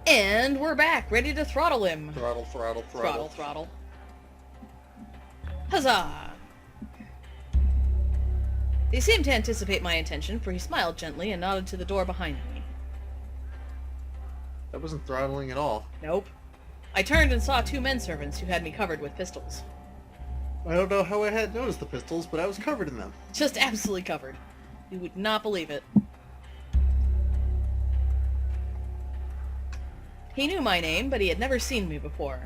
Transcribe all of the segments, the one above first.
And we're back, ready to throttle him. Throttle. Throttle. Huzzah! He seemed to anticipate my intention, for he smiled gently and nodded to the door behind me. That wasn't throttling at all. Nope. I turned and saw two men servants who had me covered with pistols. I don't know how I had noticed the pistols, but I was covered in them. Just absolutely covered. You would not believe it. He knew my name, but he had never seen me before.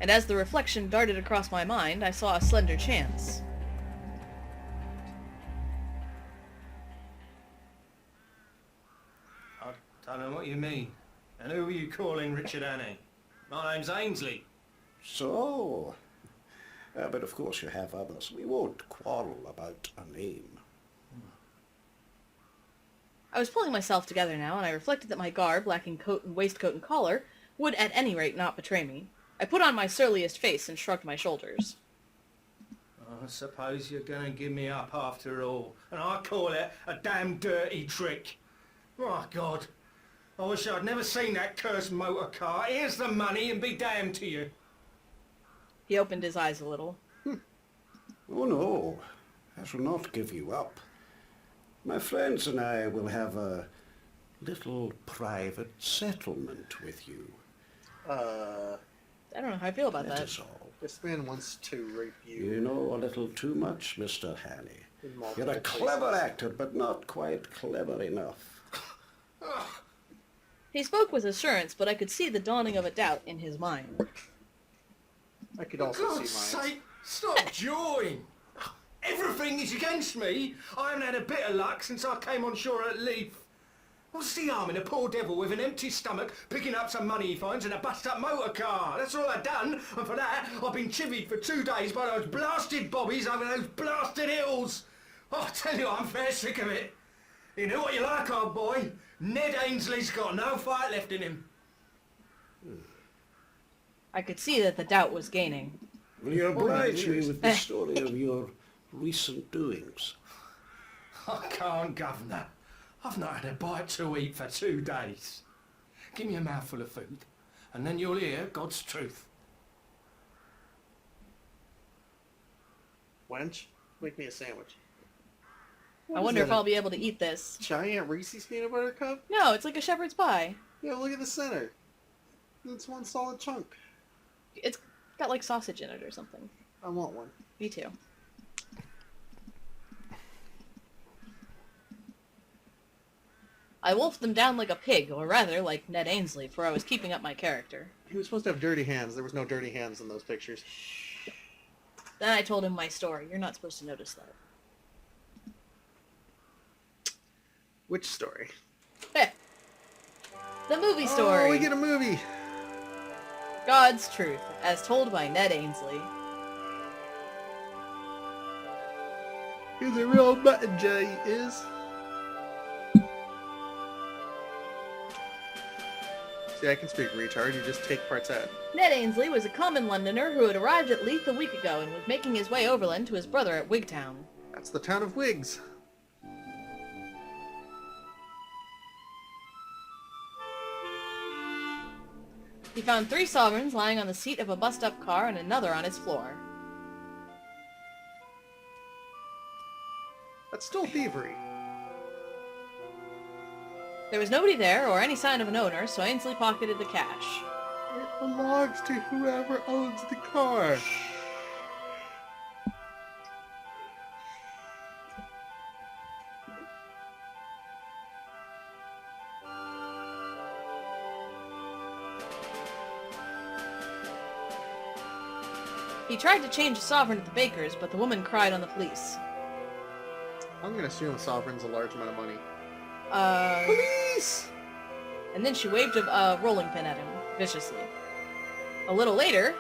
And as the reflection darted across my mind, I saw a slender chance. I don't know what you mean. And who are you calling Richard Annie? My name's Ainsley. So, but of course you have others. We won't quarrel about a name. I was pulling myself together now, and I reflected that my garb, lacking coat and waistcoat and collar, would at any rate not betray me. I put on my surliest face and shrugged my shoulders. I suppose you're going to give me up after all, and I call it a damn dirty trick. My God, I wish I'd never seen that cursed motor car. Here's the money and be damned to you. He opened his eyes a little. Oh no, I shall not give you up. My friends and I will have a little private settlement with you. I don't know how I feel about That that. is all. This man wants to rape you. You know a little too much, Mr. Hanny. In multiple You're a places. clever actor, but not quite clever enough. He spoke with assurance, but I could see the dawning of a doubt in his mind. I could For also God's see mine. sake, stop jawing. Everything is against me. I haven't had a bit of luck since I came on shore at Leith. What's the harm in a poor devil with an empty stomach picking up some money he finds in a bust-up motor car? That's all I've done, and for that I've been chivied for 2 days by those blasted bobbies over those blasted hills. Oh, I tell you, I'm fair sick of it. You know what you like, old boy? Ned Ainsley's got no fight left in him. I could see that the doubt was gaining. Will you oblige me with the story of your recent doings? I can't, Governor. I've not had a bite to eat for 2 days. Give me a mouthful of food, and then you'll hear God's truth. Wench, make me a sandwich. I wonder if I'll be able to eat this. Giant Reese's peanut butter cup? No, it's like a shepherd's pie. Yeah, look at the center. It's one solid chunk. It's got like sausage in it or something. I want one. Me too. I wolfed them down like a pig, or rather, like Ned Ainsley, for I was keeping up my character. He was supposed to have dirty hands. There was no dirty hands in those pictures. Then I told him my story. You're not supposed to notice that. Which story? Heh. The movie story. Oh, we get a movie. God's Truth, as told by Ned Ainsley. He's a real button, Jay, he is. See, I can speak retard. You just take parts out. Ned Ainsley was a common Londoner who had arrived at Leith a week ago and was making his way overland to his brother at Wigtown. That's the town of Wigs. He found 3 sovereigns lying on the seat of a bust-up car and another on its floor. That's still thievery. There was nobody there or any sign of an owner, so Ainsley pocketed the cash. It belongs to whoever owns the car. He tried to change a sovereign at the baker's, but the woman cried on the police. I'm gonna assume sovereign's a large amount of money. Police! And then she waved a rolling pin at him, viciously. A little later... ...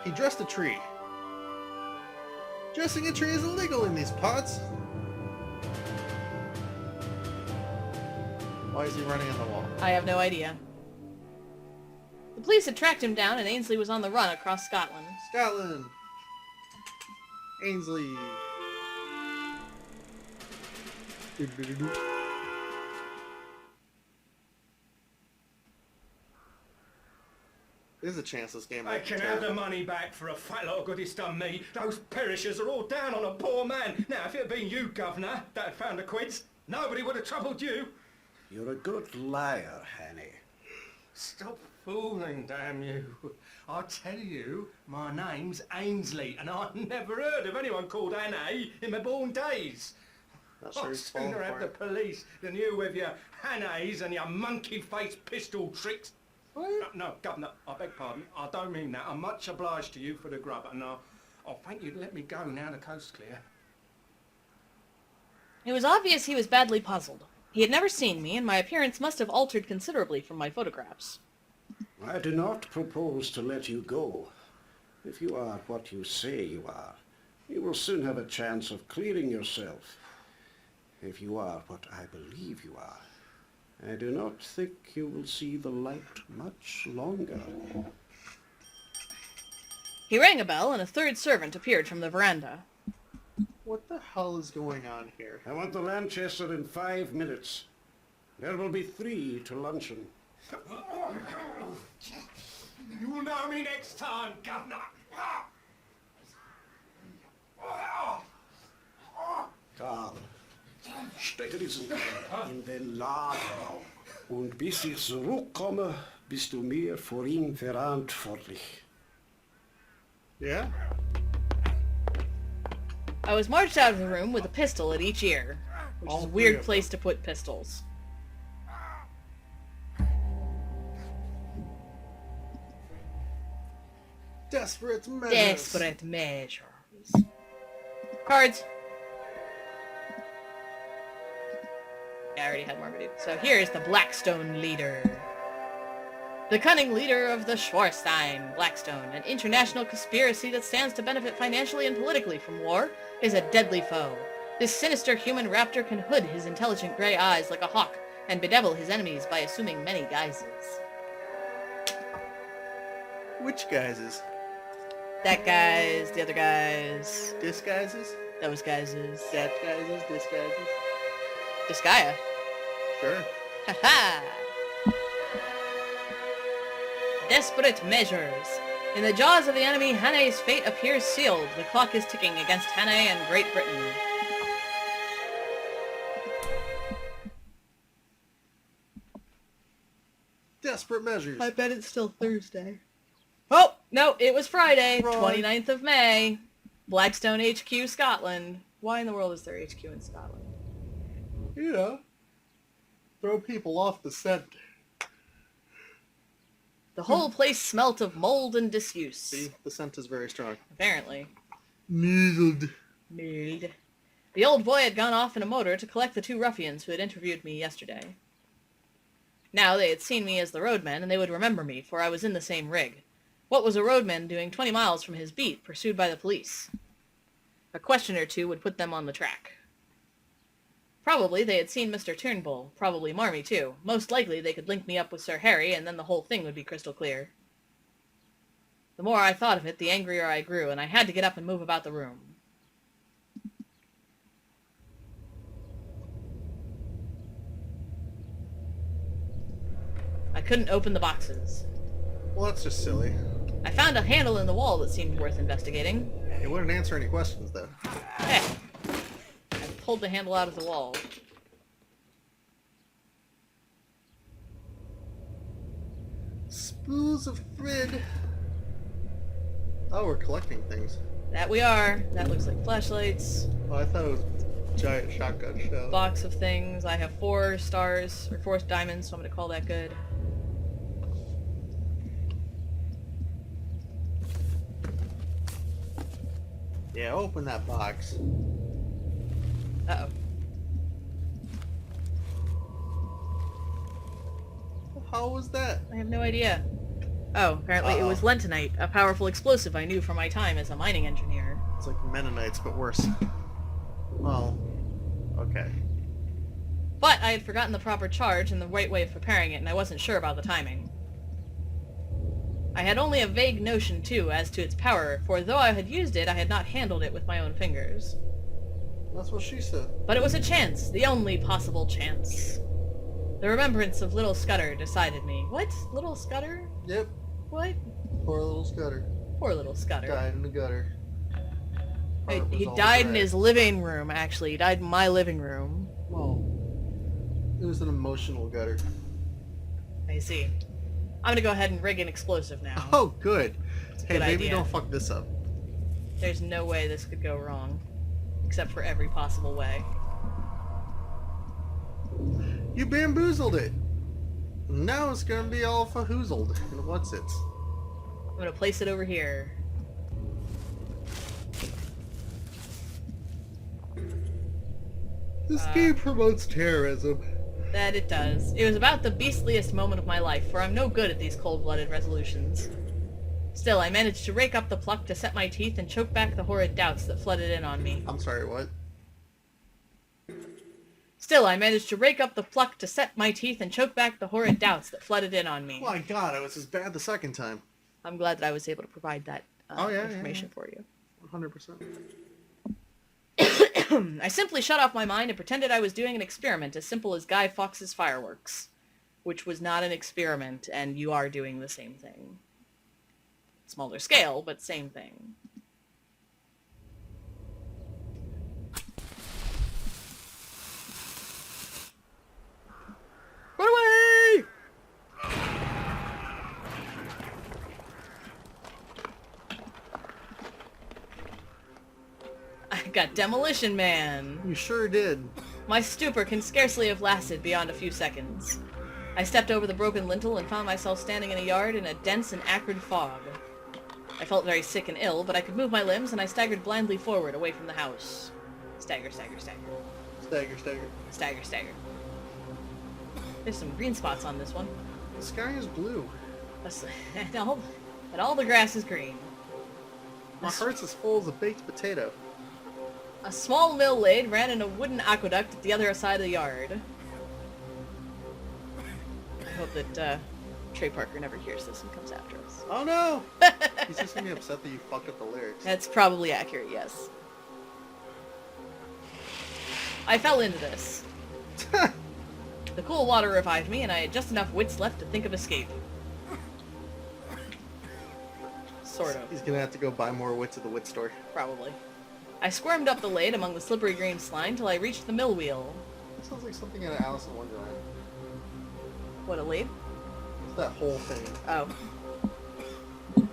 He dressed a tree. Dressing a tree is illegal in these parts. Why is he running on the wall? I have no idea. The police had tracked him down and Ainsley was on the run across Scotland. Scotland! Ainsley! There's a chance this game I might be can have the terrible. money back for a fat lot of good it's done me. Those perishers are all down on a poor man. Now, if it had been you, Governor, that had found the quids, nobody would have troubled you. You're a good liar, Hanny. Stop fooling, damn you. I tell you, my name's Ainsley, and I've never heard of anyone called Anna in my born days. Not sure I'd he's falling sooner have for the it. police than you with your Hannays and your monkey-faced pistol tricks. What? No, Governor, I beg pardon. I don't mean that. I'm much obliged to you for the grub, and I'll thank you to let me go now the coast's clear. It was obvious he was badly puzzled. He had never seen me, and my appearance must have altered considerably from my photographs. I do not propose to let you go. If you are what you say you are, you will soon have a chance of clearing yourself. If you are what I believe you are, I do not think you will see the light much longer. He rang a bell, and a third servant appeared from the veranda. What the hell is going on here? I want the Lanchester in 5 minutes. There will be 3 to luncheon. You will know me next time, Governor. Karl, stecke diesen in den Lager. Und bis ich zurückkomme, bist du mir für ihn verantwortlich. Yeah? I was marched out of the room with a pistol at each ear, which All is a three weird of place to put pistols. Desperate measures. Desperate measures. Cards. Yeah, I already had Marmaduke. So here's the Blackstone leader. The cunning leader of the Schwarstein, Blackstone, an international conspiracy that stands to benefit financially and politically from war, is a deadly foe. This sinister human raptor can hood his intelligent gray eyes like a hawk and bedevil his enemies by assuming many guises. Which guises? That guys, the other guys, Disguises? those guises. That guises? Disguises? Disgaea. Sure. Ha-ha! Desperate measures. In the jaws of the enemy, Hannay's fate appears sealed. The clock is ticking against Hannay and Great Britain. Desperate measures. I bet it's still Thursday. Oh, no, it was Friday, Wrong. 29th of May. Blackstone HQ, Scotland. Why in the world is there HQ in Scotland? You know, throw people off the scent. The whole place smelt of mold and disuse. See, the scent is very strong. Apparently. Mold. Mold. The old boy had gone off in a motor to collect the 2 ruffians who had interviewed me yesterday. Now they had seen me as the roadman, and they would remember me, for I was in the same rig. What was a roadman doing 20 miles from his beat, pursued by the police? A question or two would put them on the track. Probably they had seen Mr. Turnbull, probably Marmee too. Most likely they could link me up with Sir Harry, and then the whole thing would be crystal clear. The more I thought of it, the angrier I grew, and I had to get up and move about the room. I couldn't open the boxes. Well, that's just silly. I found a handle in the wall that seemed worth investigating. It wouldn't answer any questions, though. Hey! I pulled the handle out of the wall. Spools of thread. Oh, we're collecting things. That we are. That looks like flashlights. Oh, I thought it was a giant shotgun shell. Box of things. I have 4 stars, or 4 diamonds, so I'm gonna call that good. Yeah, open that box. Uh-oh. How was that? I have no idea. Oh, apparently it was lentonite, a powerful explosive I knew from my time as a mining engineer. It's like Mennonites, but worse. Well, okay. But I had forgotten the proper charge and the right way of preparing it, and I wasn't sure about the timing. I had only a vague notion, too, as to its power, for though I had used it, I had not handled it with my own fingers. That's what she said. But it was a chance, the only possible chance. The remembrance of little Scudder decided me. What? Little Scudder? Yep. What? Poor little Scudder. Poor little Scudder. Died in the gutter. Heart was He all died in red. his living room, actually. He died in my living room. Well, it was an emotional gutter. I see. I'm gonna go ahead and rig an explosive now. Oh, good. Hey, good maybe idea. don't fuck this up. There's no way this could go wrong. Except for every possible way. You bamboozled it. Now it's gonna be all fahoozled. And what's it? I'm gonna place it over here. This game promotes terrorism. That it does. It was about the beastliest moment of my life, for I'm no good at these cold-blooded resolutions. Still, I managed to rake up the pluck to set my teeth and choke back the horrid doubts that flooded in on me. I'm sorry, what? Still, I managed to rake up the pluck to set my teeth and choke back the horrid doubts that flooded in on me. My God, it was as bad the second time. I'm glad that I was able to provide that Yeah, information for you. 100%. I simply shut off my mind and pretended I was doing an experiment as simple as Guy Fawkes' fireworks. Which was not an experiment, and you are doing the same thing. Smaller scale, but same thing. Run away! I got Demolition Man. You sure did. My stupor can scarcely have lasted beyond a few seconds. I stepped over the broken lintel and found myself standing in a yard in a dense and acrid fog. I felt very sick and ill, but I could move my limbs, and I staggered blindly forward, away from the house. Stagger, stagger, stagger. Stagger, stagger. Stagger, stagger. There's some green spots on this one. The sky is blue. And all the grass is green. My heart's as full as a baked potato. A small mill lade ran in a wooden aqueduct at the other side of the yard. I hope that Trey Parker never hears this and comes after us. Oh no! He's just gonna be upset that you fucked up the lyrics. That's probably accurate, yes. I fell into this. The cool water revived me, and I had just enough wits left to think of escape. Sort of. He's gonna have to go buy more wits at the wit store. Probably. I squirmed up the lade among the slippery green slime till I reached the mill wheel. It sounds like something out of Alice in Wonderland. What, a lade? It's that whole thing. Oh.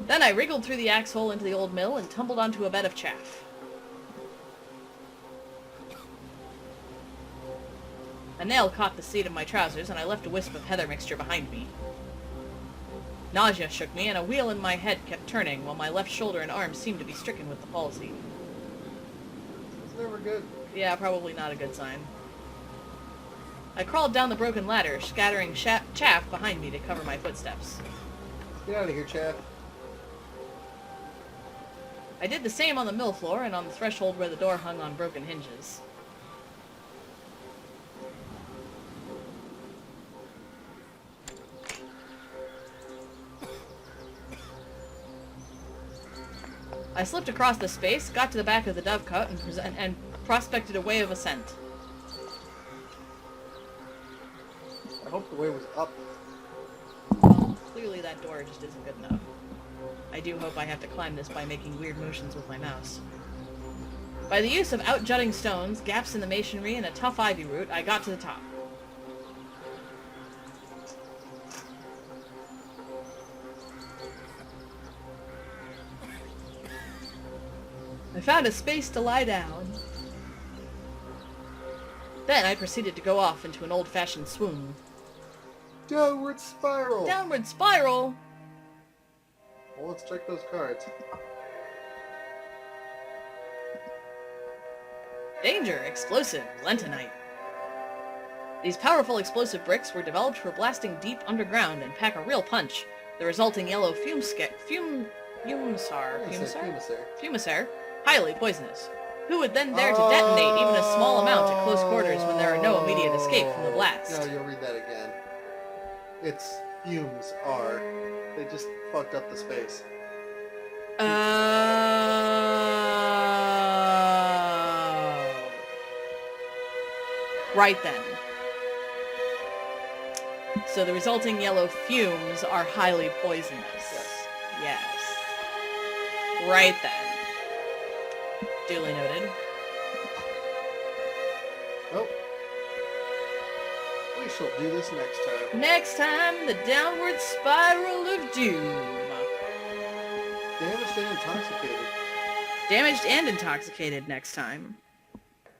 Then I wriggled through the axe hole into the old mill and tumbled onto a bed of chaff. A nail caught the seat of my trousers, and I left a wisp of heather mixture behind me. Nausea shook me, and a wheel in my head kept turning, while my left shoulder and arm seemed to be stricken with the palsy. It's never good. Yeah, probably not a good sign. I crawled down the broken ladder, scattering chaff behind me to cover my footsteps. Get out of here, Chad. I did the same on the mill floor and on the threshold where the door hung on broken hinges. I slipped across the space, got to the back of the dovecote, and prospected a way of ascent. I hope the way was up. Well, clearly that door just isn't good enough. I do hope I have to climb this by making weird motions with my mouse. By the use of out-jutting stones, gaps in the masonry, and a tough ivy root, I got to the top. I found a space to lie down. Then I proceeded to go off into an old-fashioned swoon. Downward spiral! Downward spiral! Well, let's check those cards. Danger, explosive, lentonite. These powerful explosive bricks were developed for blasting deep underground and pack a real punch. The resulting yellow fumasaur, highly poisonous. Who would then dare to detonate even a small amount at close quarters when there are no immediate escape from the blast? No, you'll read that again. It's fumes are. They just fucked up the space. Oh. Right then. So the resulting yellow fumes are highly poisonous. Yes. Right then. Duly noted. Oh. We shall do this next time. Next time, the downward spiral of doom. Damaged and intoxicated. Damaged and intoxicated next time.